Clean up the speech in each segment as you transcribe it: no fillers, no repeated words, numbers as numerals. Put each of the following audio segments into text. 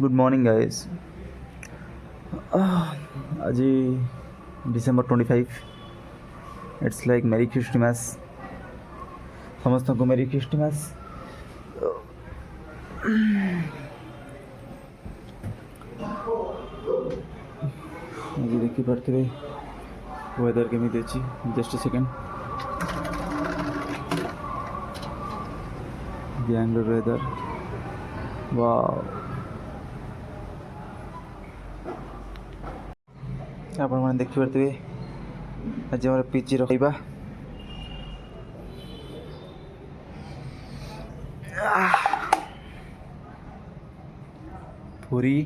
Good morning guys. आज December 25। It's like merry Christmas. समस्त को मेरी क्रिसमस। आज देखिपे वेदर केमी अच्छी। Just second. Bangalore weather wow. आपण मैंने देखिपे आज आम पिजी रखा पूरी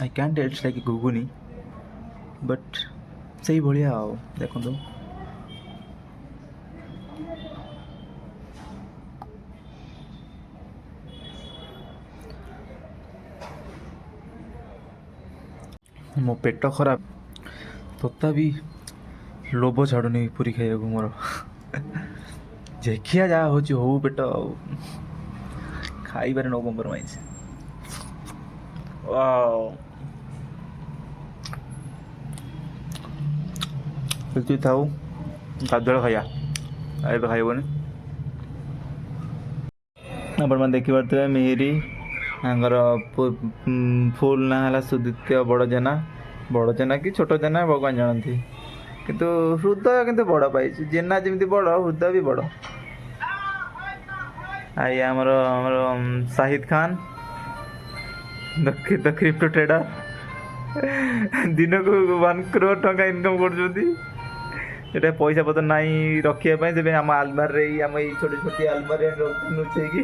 I can tell it's like ghugni but से भाया देखो मो पेट खराब तथापि लोभ छाड़ुनी पूरी खाइबा मोर देखिया जहाँ हो पेट खाइबार नो कम्प्रोमाइज। थाऊ गाधुआ खाइया ଏବେ ଖାଇବନି। ଆପଣମାନେ ଦେଖିପାରୁଥିବେ ମିହିରି ତାଙ୍କର ଫୁଲ୍ ନାଁ ହେଲା ସୁଦିତ୍ୟ ବଡ଼ ଜେନା କି ଛୋଟ ଜେନା ଭଗବାନ ଜାଣନ୍ତି, କିନ୍ତୁ ହୃଦୟ କିନ୍ତୁ ବଡ଼ ପାଇଛି। ଜେନା ଯେମିତି ବଡ଼ ହୃଦୟ ବି ବଡ଼। ଆଇ ଆମର ଆମର ସାହିଦ ଖାନ ଦ କ୍ରିପ୍ଟୋ ଟ୍ରେଡର ଦିନକୁ 1 crore ଟଙ୍କା ଇନକମ୍ କରୁଛନ୍ତି। ସେଟା ପଇସା ପତ୍ର ନାହିଁ ରଖିବା ପାଇଁ, ତେବେ ଆମ ଆଲମାରରେ ଆम ଏଇ ଛୋଟ ଛୋଟିଆ ଆଲମାରୀ ଲୁଚେଇକି